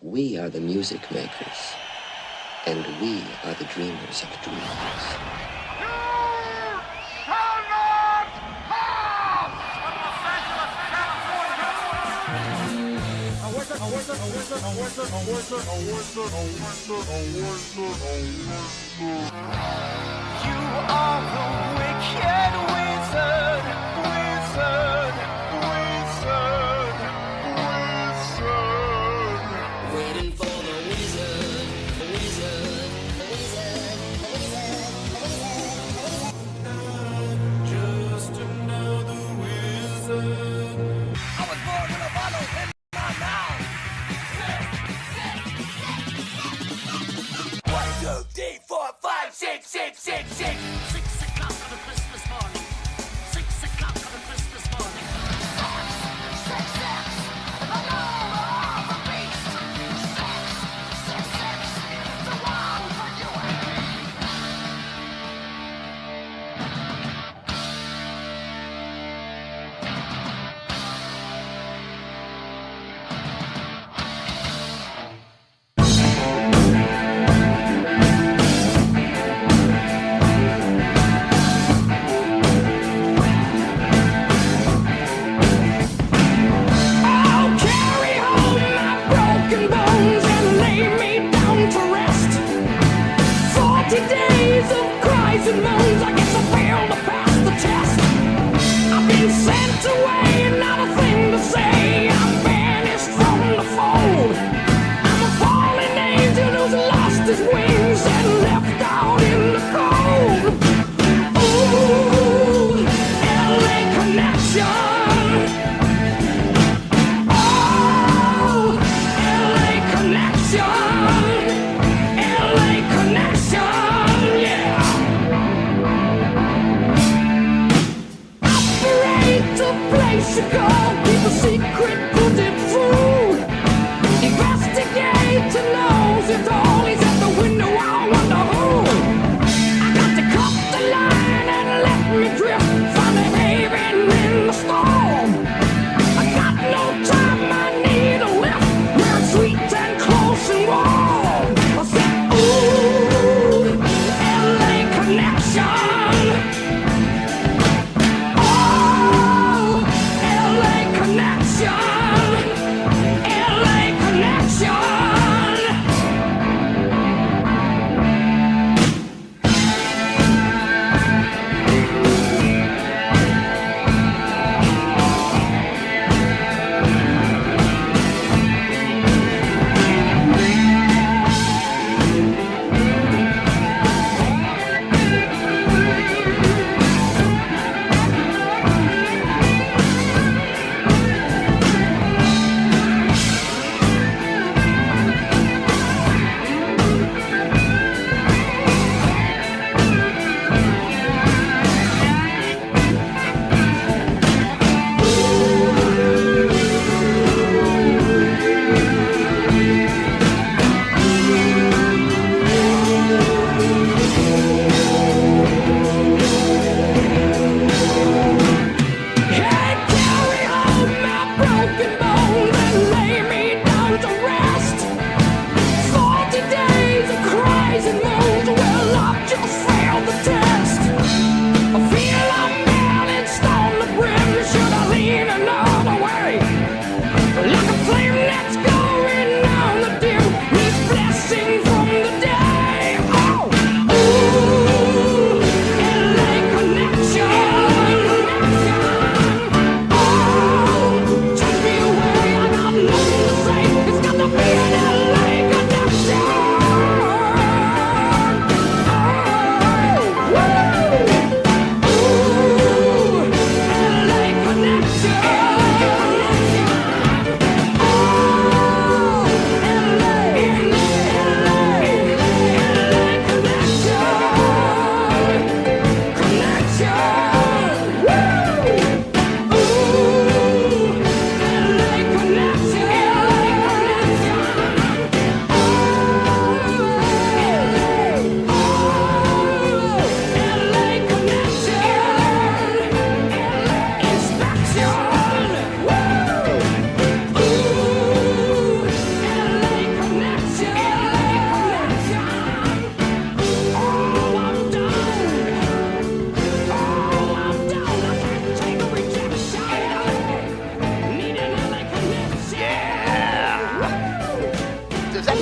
We are the music makers, and we are the dreamers of dreams. You are the wicked wizard, wizard, wizard, wizard. Waiting for the wizard, the wizard, the wizard, the wizard, the wizard. Just another wizard. I was born with a bottle in my mouth. 1, 2, 3, 4, 5, 6, 6, 6, 6. 6 o'clock on a Christmas morning.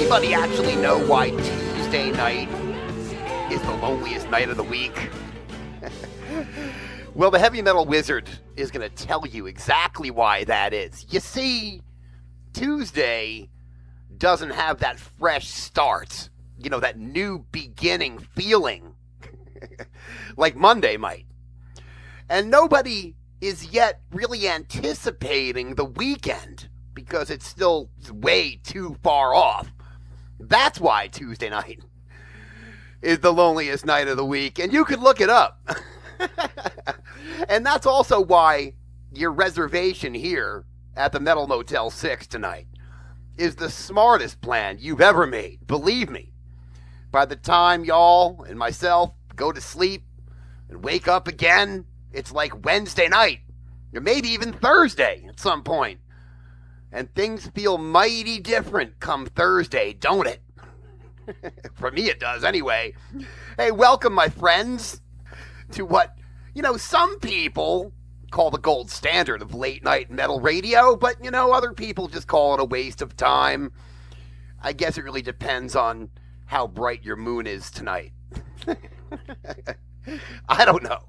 anybody actually know why Tuesday night is the loneliest night of the week? Well, the heavy metal wizard is going to tell you exactly why that is. You see, Tuesday doesn't have that fresh start, that new beginning feeling like Monday might. And nobody is yet really anticipating the weekend because it's still way too far off. That's why Tuesday night is the loneliest night of the week, and you can look it up. And that's also why your reservation here at the Metal Motel 6 tonight is the smartest plan you've ever made. Believe me, by the time y'all and myself go to sleep and wake up again, it's like Wednesday night, or maybe even Thursday at some point. And things feel mighty different come Thursday, don't it? For me it does anyway. Hey, welcome my friends to what, some people call the gold standard of late night metal radio, but other people just call it a waste of time. I guess it really depends on how bright your moon is tonight. I don't know.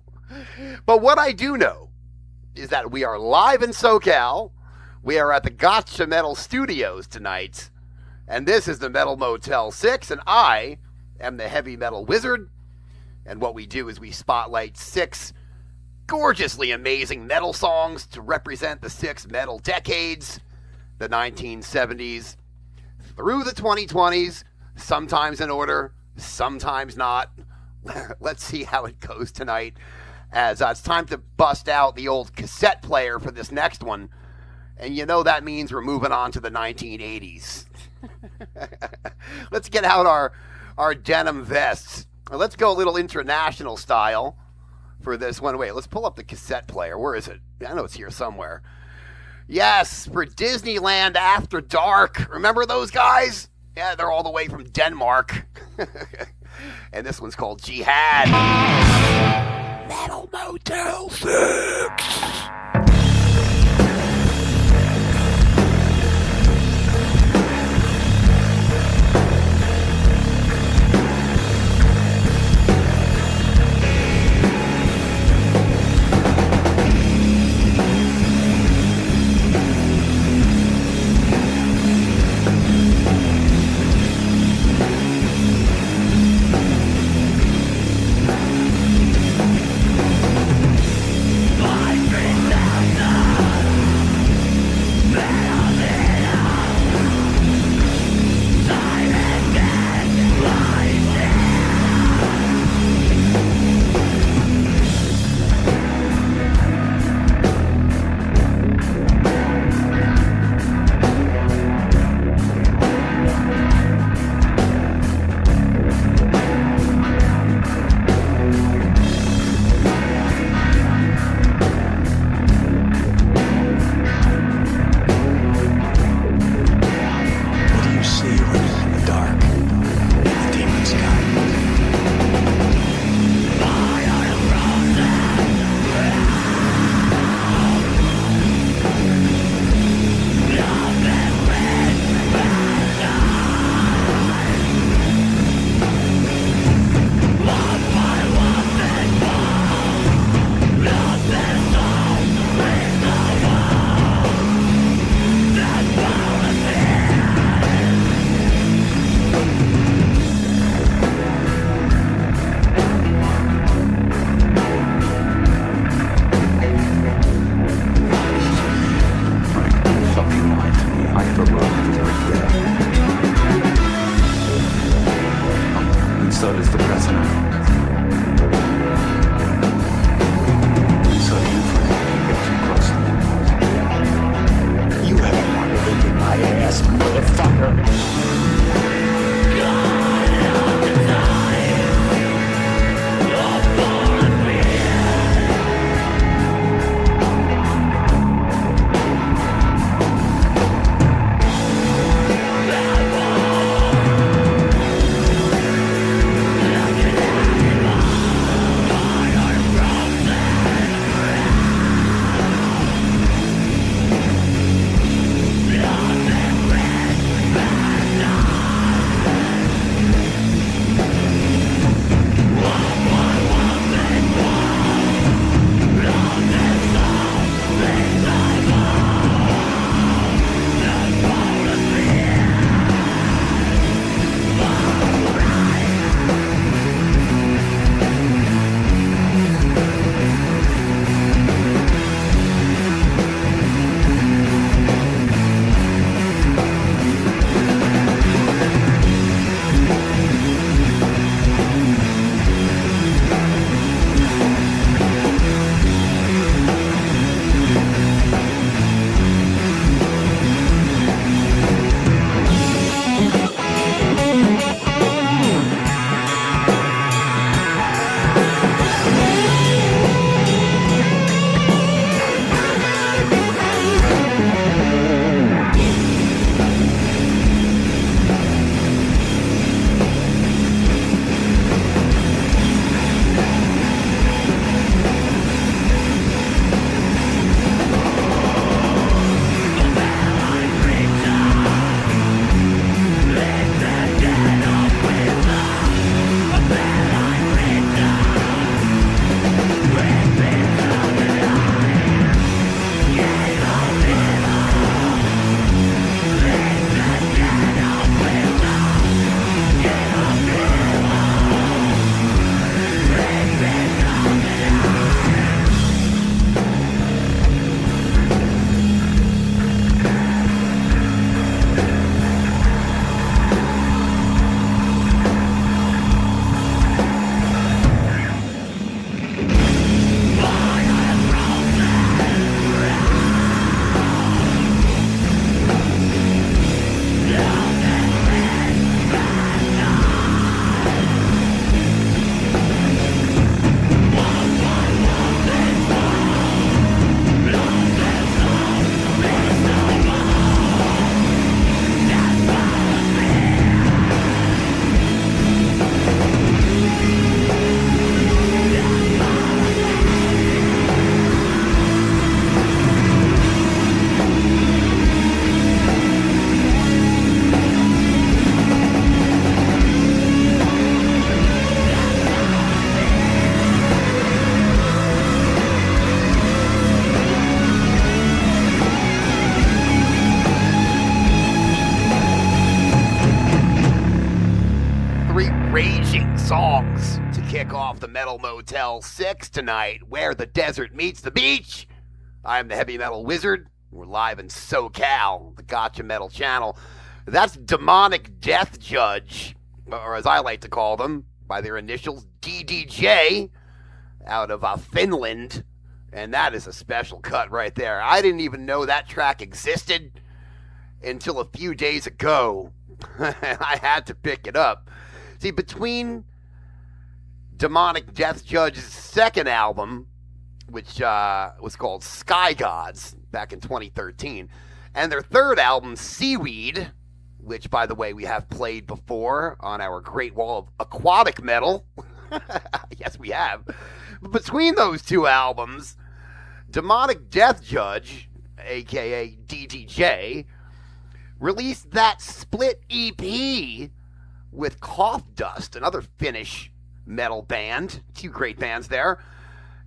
But what I do know is that we are live in SoCal. We are at the Gotcha Metal Studios tonight. And this is the Metal Motel 6, and I am the heavy metal wizard. And what we do is we spotlight 6 gorgeously amazing metal songs to represent the 6 metal decades, the 1970s through the 2020s, sometimes in order, sometimes not. Let's see how it goes tonight, as it's time to bust out the old cassette player for this next one. And that means we're moving on to the 1980s. Let's get out our denim vests. Let's go a little international style for this one. Wait, let's pull up the cassette player. Where is it? I know it's here somewhere. Yes, for Disneyland After Dark. Remember those guys? Yeah, they're all the way from Denmark. And this one's called Jihad. Metal Motel 6. songs to kick off the Metal Motel 6 tonight, where the desert meets the beach. I'm the Heavy Metal Wizard. We're live in SoCal, the Gotcha Metal channel. That's Demonic Death Judge, or as I like to call them, by their initials, DDJ, out of Finland. And that is a special cut right there. I didn't even know that track existed until a few days ago. I had to pick it up. See, between Demonic Death Judge's second album, which was called Sky Gods back in 2013, and their third album, Seaweed, which, by the way, we have played before on our Great Wall of Aquatic Metal. Yes, we have. But between those two albums, Demonic Death Judge, a.k.a. DDJ, released that split EP with Cough Dust, another Finnish metal band. Two great bands there.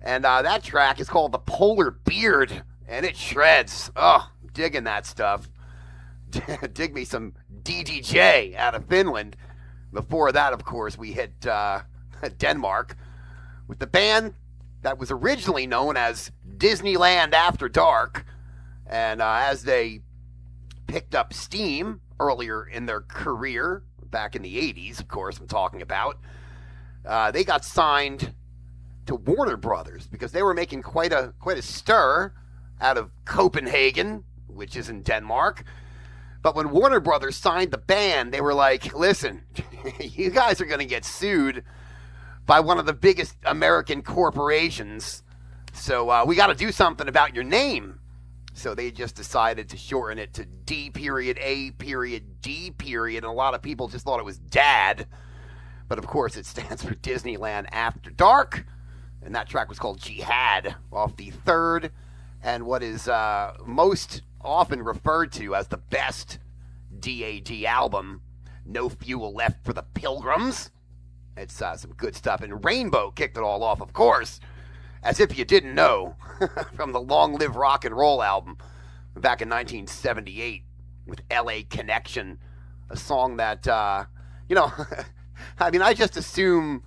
And that track is called The Polar Beard, and it shreds. Oh, digging that stuff. Dig me some DDJ out of Finland. Before that, of course, we hit Denmark with the band that was originally known as Disneyland After Dark. And as they picked up steam earlier in their career, back in the 80s, of course, I'm talking about, they got signed to Warner Brothers because they were making quite a stir out of Copenhagen, which is in Denmark. But when Warner Brothers signed the band, they were like, listen, you guys are going to get sued by one of the biggest American corporations, so we got to do something about your name. So they just decided to shorten it to D.A.D. And a lot of people just thought it was DAD. But of course it stands for Disneyland After Dark. And that track was called Jihad, off the third and what is most often referred to as the best DAD album, No Fuel Left for the Pilgrims. It's some good stuff. And Rainbow kicked it all off, of course, as if you didn't know, from the Long Live Rock and Roll album back in 1978 with LA Connection, a song that, I mean, I just assume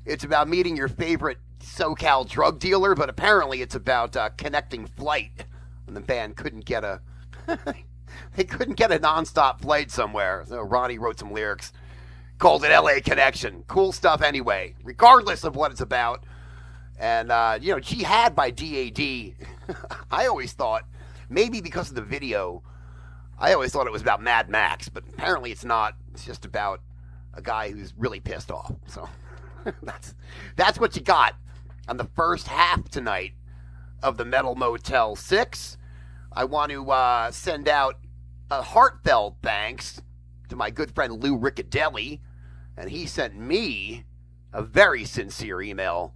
it's about meeting your favorite SoCal drug dealer, but apparently it's about connecting flight when the band couldn't get a they couldn't get a nonstop flight somewhere. So Ronnie wrote some lyrics, called it LA Connection. Cool stuff anyway, regardless of what it's about. And, Jihad by DAD, I always thought, maybe because of the video, I always thought it was about Mad Max, but apparently it's not. It's just about a guy who's really pissed off. So that's what you got on the first half tonight of the Metal Motel 6. I want to send out a heartfelt thanks to my good friend Lou Riccadelli, and he sent me a very sincere email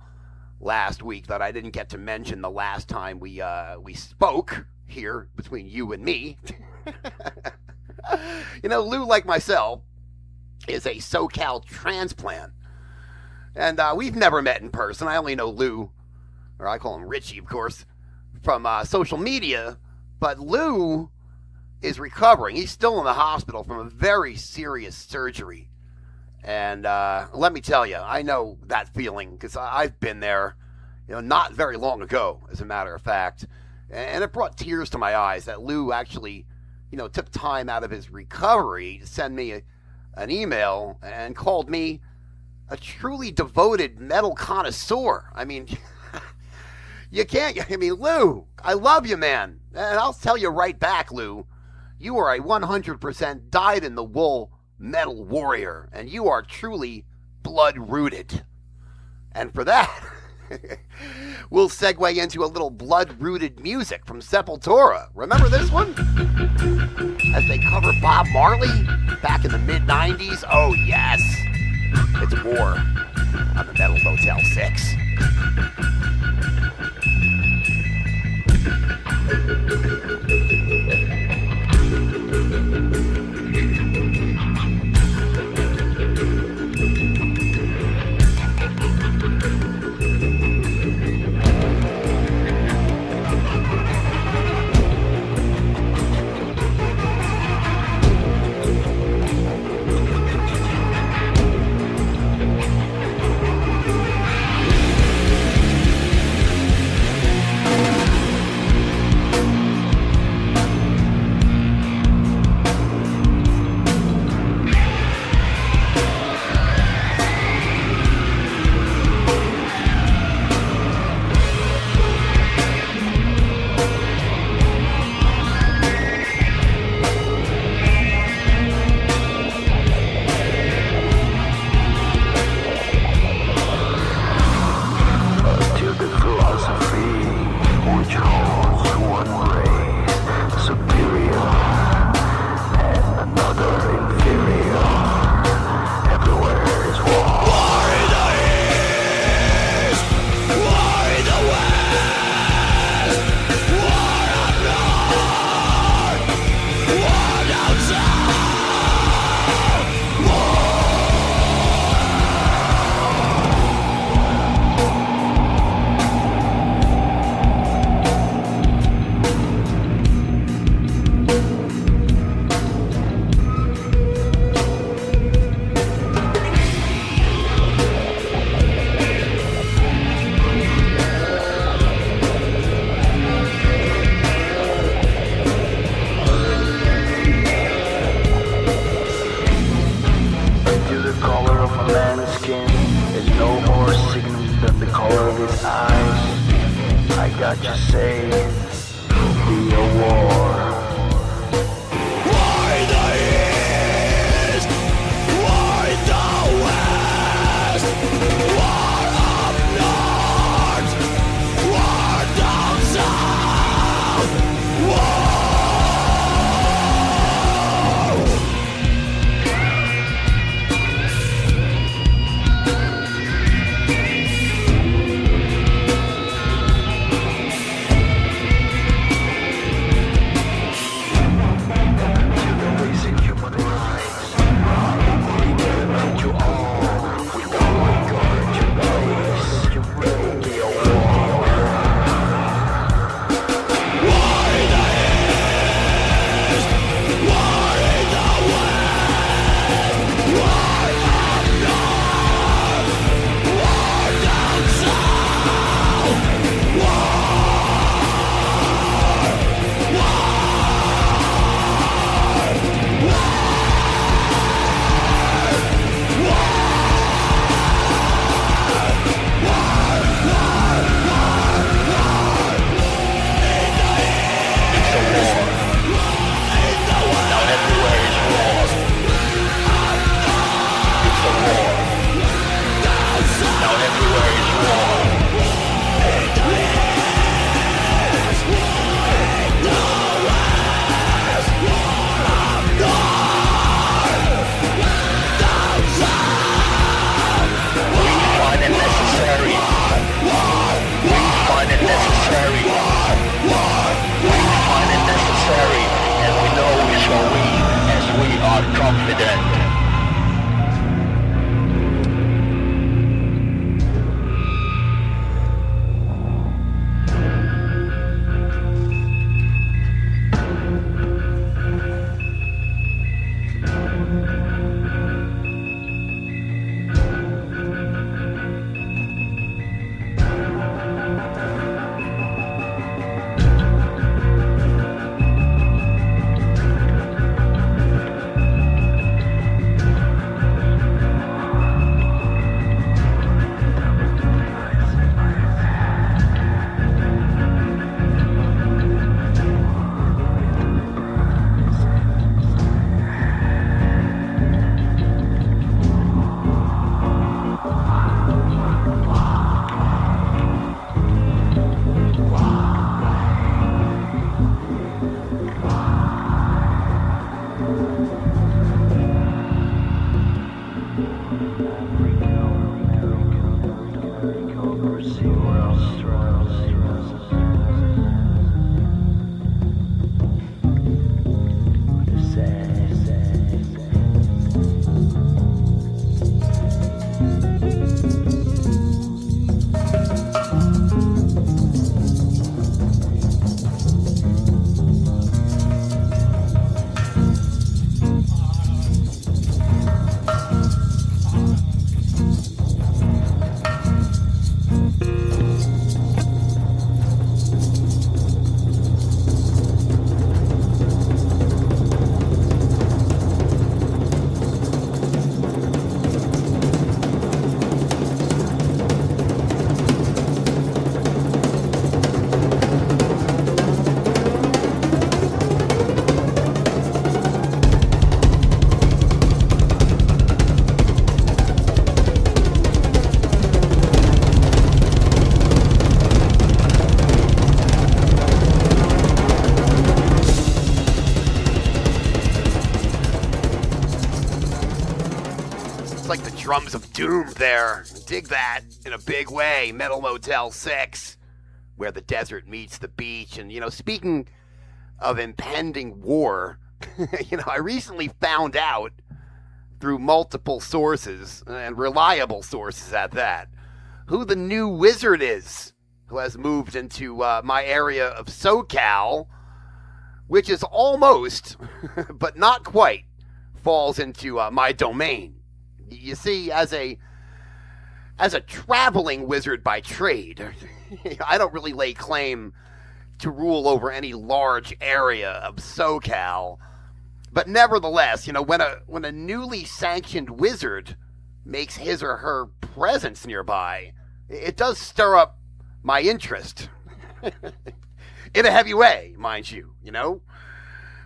last week that I didn't get to mention the last time we spoke here between you and me. Lou, like myself, is a SoCal transplant. And we've never met in person. I only know Lou, or I call him Richie, of course, from social media. But Lou is recovering. He's still in the hospital from a very serious surgery. And let me tell you, I know that feeling because I've been there, not very long ago, as a matter of fact. And it brought tears to my eyes that Lou actually, took time out of his recovery to send me an email and called me a truly devoted metal connoisseur. I mean, Lou, I love you, man. And I'll tell you right back, Lou, you are a 100% dyed-in-the-wool metal warrior, and you are truly blood-rooted. And for that, we'll segue into a little blood-rooted music from Sepultura. Remember this one? As they cover Bob Marley back in the mid-90s? Oh, yes. It's War on the Metal Motel 6. golden eyes. I got to say, it'll be a war. Why the East? Why the West? War up north, war down south, war. Like the drums of doom there. Dig that in a big way. Metal Motel 6, where the desert meets the beach. And, speaking of impending war, I recently found out through multiple sources, and reliable sources at that, who the new wizard is who has moved into my area of SoCal, which is almost, but not quite, falls into my domain. You see, as a traveling wizard by trade, I don't really lay claim to rule over any large area of SoCal. But nevertheless, when a newly sanctioned wizard makes his or her presence nearby, it does stir up my interest. In a heavy way, mind you, you know?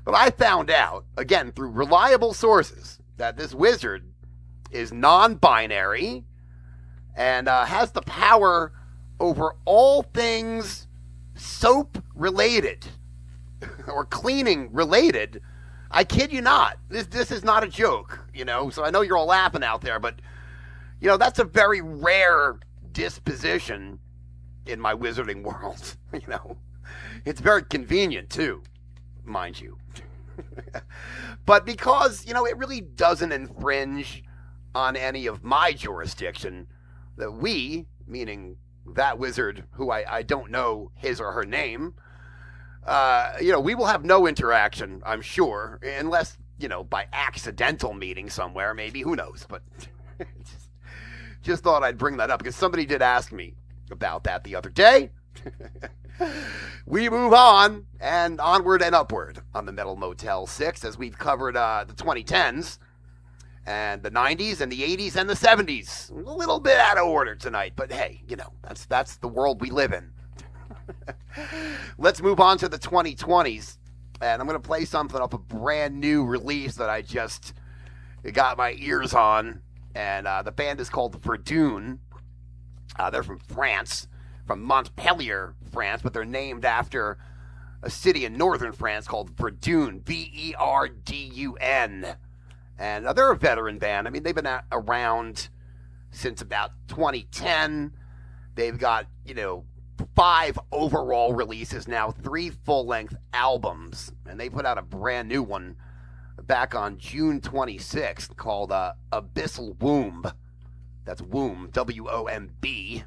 But I found out, again, through reliable sources, that this wizard is non-binary and has the power over all things soap-related or cleaning-related. I kid you not. This is not a joke, you know? So I know you're all laughing out there, but, you know, that's a very rare disposition in my wizarding world, you know? It's very convenient, too, mind you. But because, you know, it really doesn't infringe on any of my jurisdiction, that we, meaning that wizard who I don't know his or her name, you know, we will have no interaction, I'm sure, unless, you know, by accidental meeting somewhere, maybe, who knows, but just thought I'd bring that up because somebody did ask me about that the other day. We move on and onward and upward on the Metal Motel 6 as we've covered the 2010s and the 90s and the 80s and the 70s. A little bit out of order tonight, but hey, you know, that's the world we live in. Let's move on to the 2020s, and I'm going to play something off a brand new release that I just got my ears on, and the band is called Verdun. They're from France. From Montpellier, France, but they're named after a city in northern France called Verdun, Verdun. And they're a veteran band. I mean, they've been around since about 2010. They've got, you know, 5 overall releases now, 3 full-length albums, and they put out a brand new one back on June 26th called Abyssal Womb. That's womb, W-O-M-B.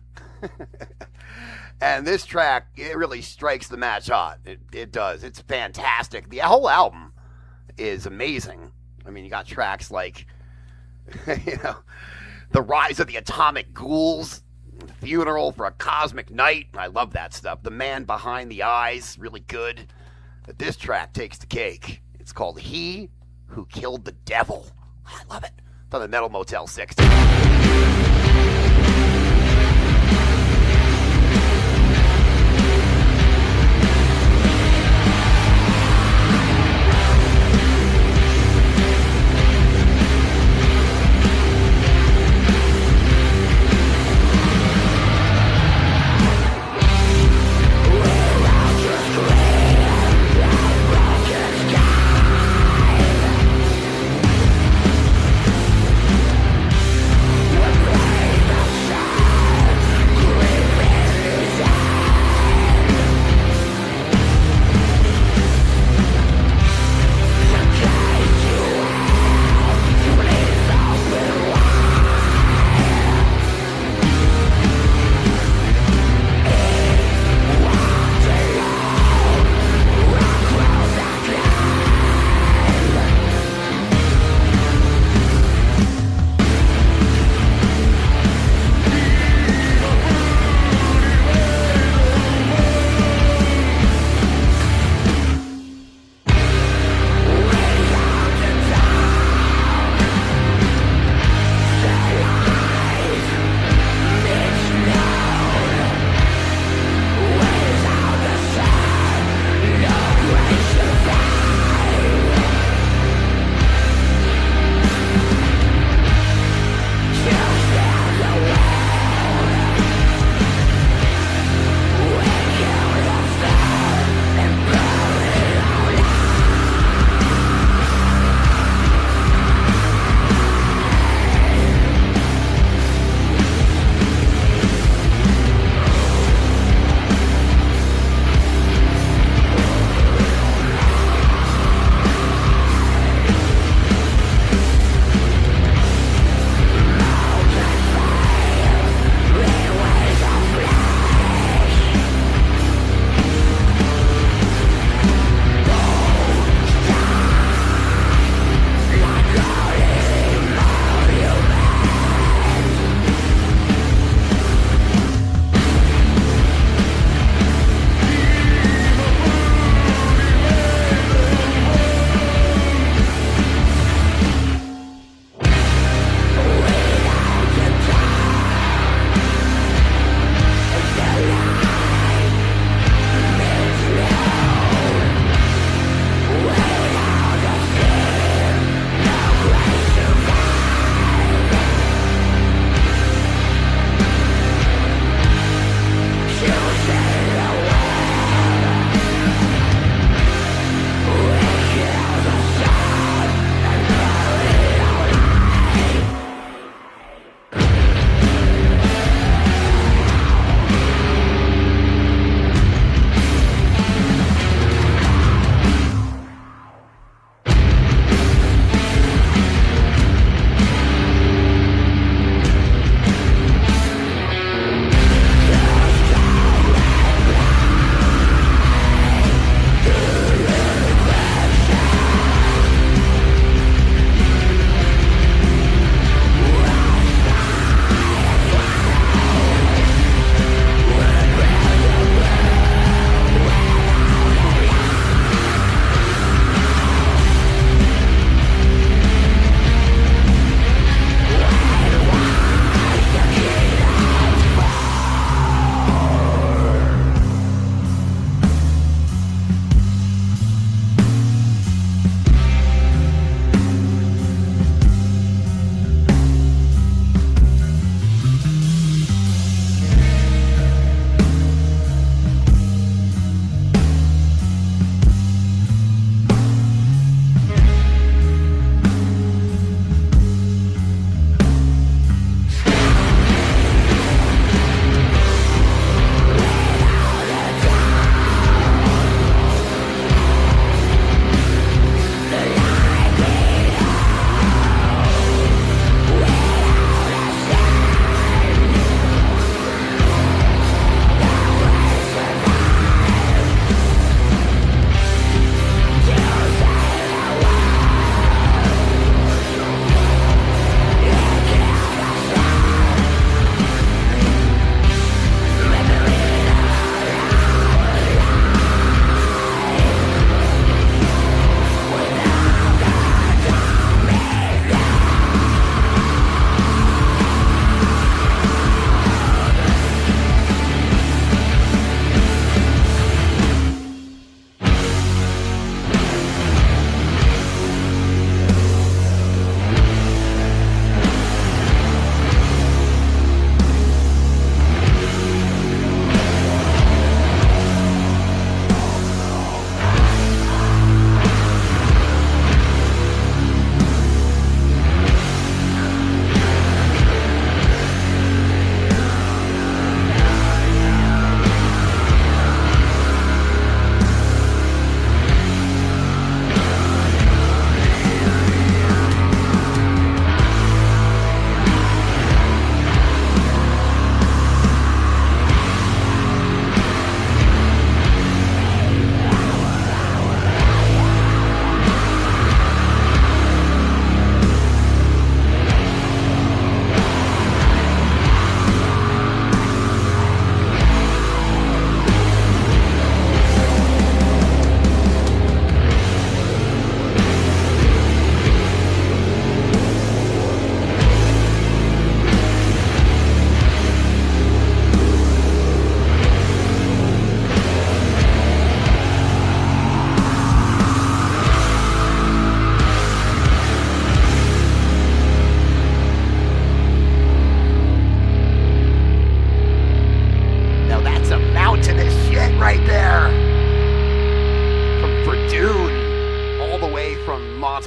And this track, it really strikes the match hot. It does. It's fantastic. The whole album is amazing. I mean, you got tracks like, you know, The Rise of the Atomic Ghouls, Funeral for a Cosmic Night. I love that stuff. The Man Behind the Eyes, really good. But this track takes the cake. It's called He Who Killed the Devil. I love it. It's on the Metal Motel 6. We're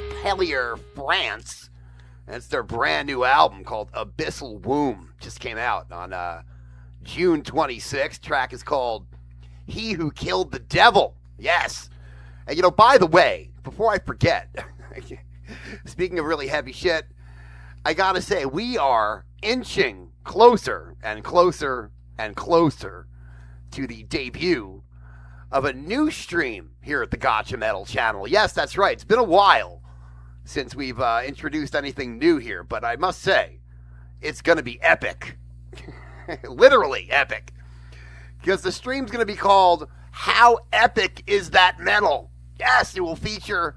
Montpellier, France. And it's their brand new album called Abyssal Womb. Just came out on June 26th. Track is called He Who Killed the Devil. Yes. And, by the way, before I forget, speaking of really heavy shit, I gotta say, we are inching closer and closer and closer to the debut of a new stream here at the Gotcha Metal channel. Yes, that's right. It's been a while since we've introduced anything new here, but I must say, it's going to be epic. Literally epic. Because the stream's going to be called How Epic Is That Metal? Yes, it will feature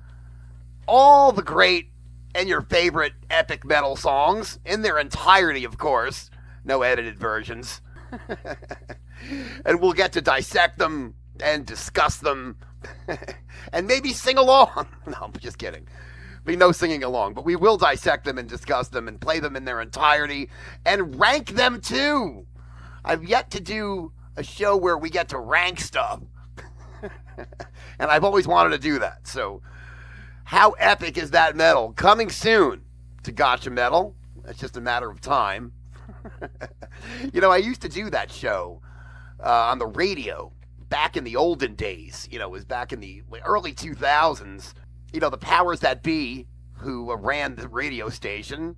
all the great and your favorite epic metal songs in their entirety, of course. No edited versions. And we'll get to dissect them and discuss them and maybe sing along. No, I'm just kidding. Be no singing along, but we will dissect them and discuss them and play them in their entirety and rank them too. I've yet to do a show where we get to rank stuff. And I've always wanted to do that. So, how epic is that metal? Coming soon to Gotcha Metal. It's just a matter of time. I used to do that show on the radio back in the olden days. It was back in the early 2000s. The powers that be who ran the radio station,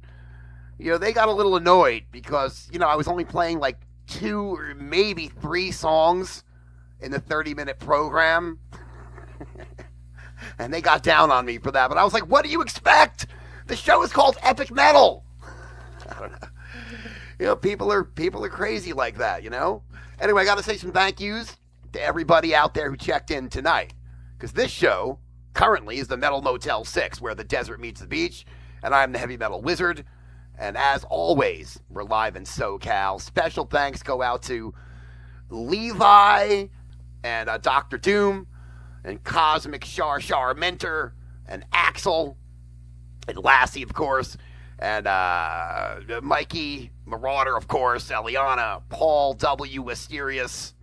they got a little annoyed because, I was only playing like 2 or maybe 3 songs in the 30-minute program. And they got down on me for that. But I was like, what do you expect? The show is called Epic Metal. I don't know. People are crazy like that, Anyway, I got to say some thank yous to everybody out there who checked in tonight. Because this show currently is the Metal Motel 6, where the desert meets the beach. And I'm the Heavy Metal Wizard. And as always, we're live in SoCal. Special thanks go out to Levi and Dr. Doom and Cosmic Shar Mentor and Axel and Lassie, of course, and Mikey Marauder, of course, Eliana, Paul W. Wisterius,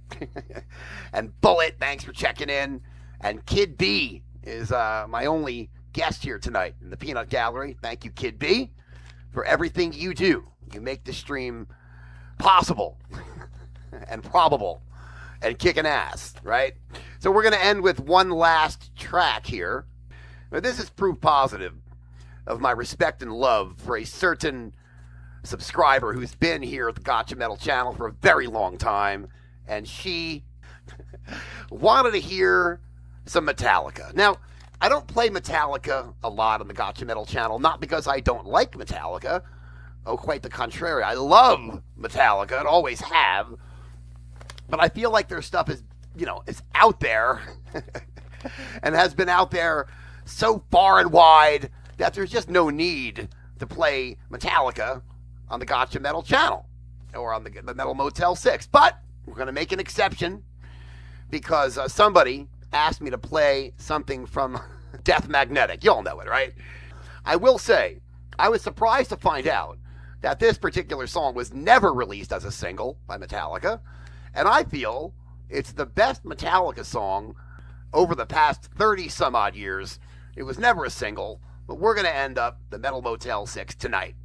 and Bullet, thanks for checking in. And Kid B is my only guest here tonight in the Peanut Gallery. Thank you, Kid B, for everything you do. You make the stream possible and probable and kicking ass, right? So we're going to end with one last track here. Now, this is proof positive of my respect and love for a certain subscriber who's been here at the Gotcha Metal channel for a very long time, and she wanted to hear some Metallica. Now, I don't play Metallica a lot on the Gotcha Metal channel, not because I don't like Metallica. Oh, quite the contrary. I love Metallica and always have. But I feel like their stuff is out there and has been out there so far and wide that there's just no need to play Metallica on the Gotcha Metal channel or on the Metal Motel 6. But we're going to make an exception because somebody asked me to play something from Death Magnetic. You all know it, right? I will say, I was surprised to find out that this particular song was never released as a single by Metallica. And I feel it's the best Metallica song over the past 30-some-odd years. It was never a single, but we're going to end up the Metal Motel 6 tonight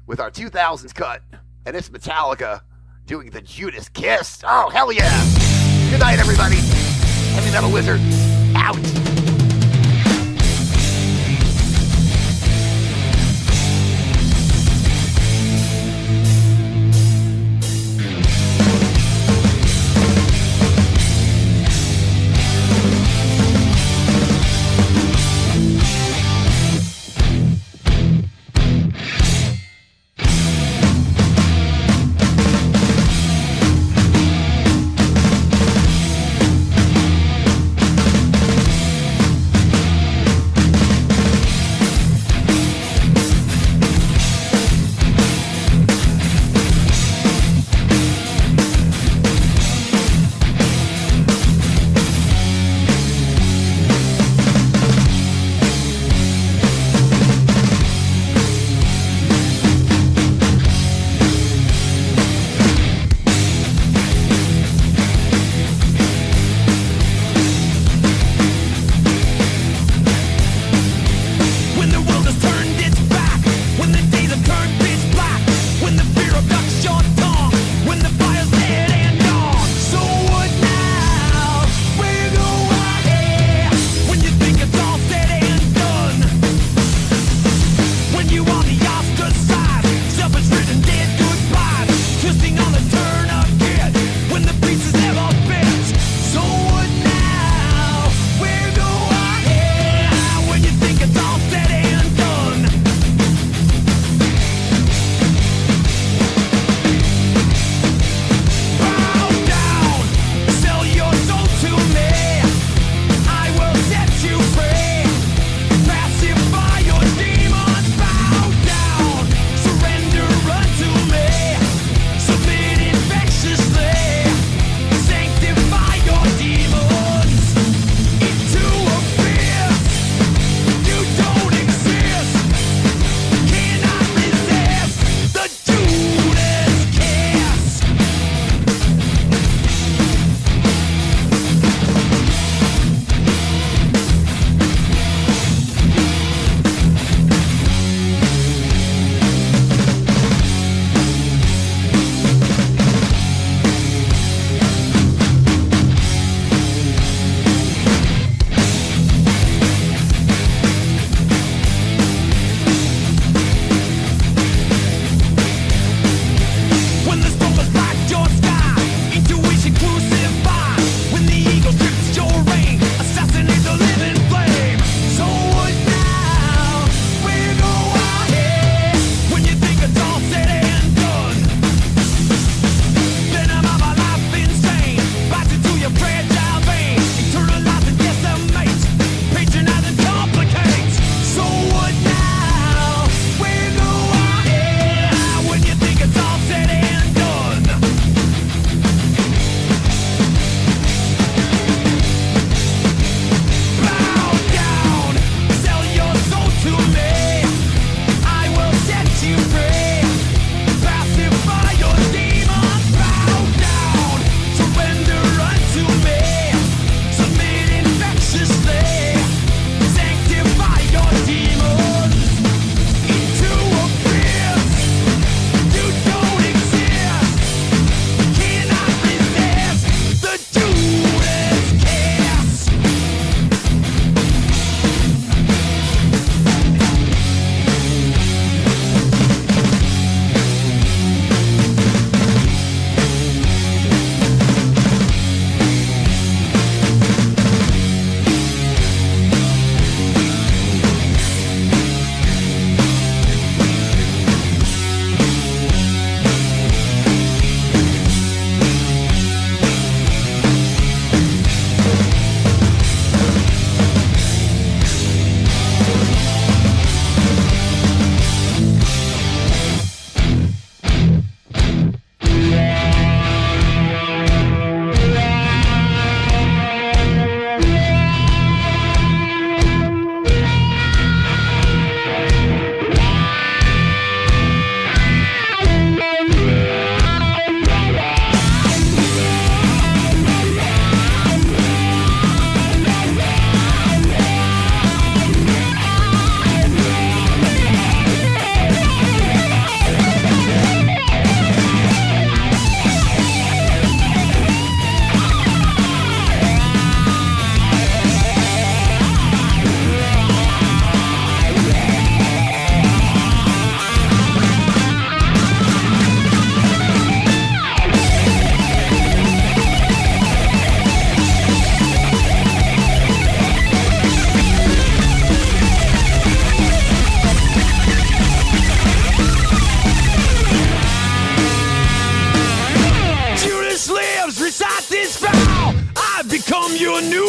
with our 2000s cut, and it's Metallica doing the Judas Kiss. Oh, hell yeah! Good night, everybody. Heavy Metal Wizard, out.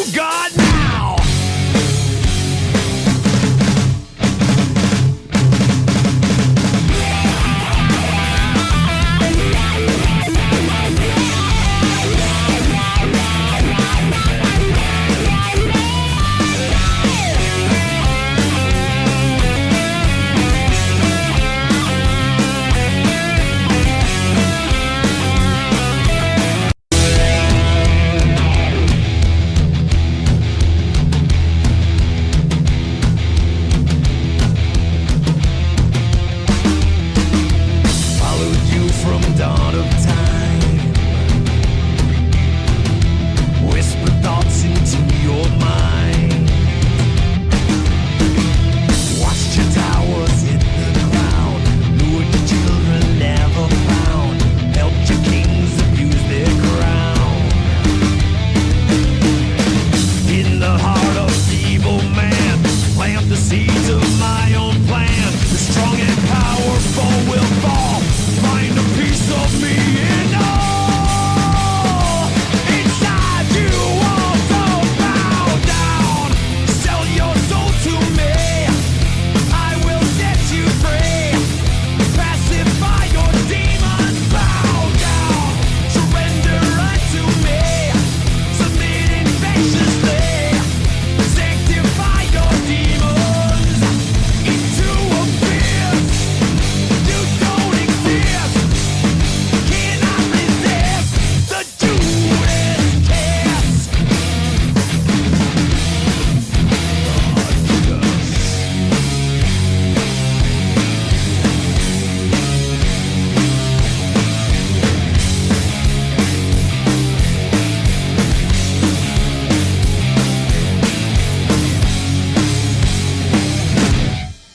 to God now. Followed you from dawn of time. Whispered thoughts into your mind. Watched your towers hit the ground. Lured your children never found. Helped your kings abuse their crown. In the heart of the evil man, plant the seeds of my own plan. The strong and powerful will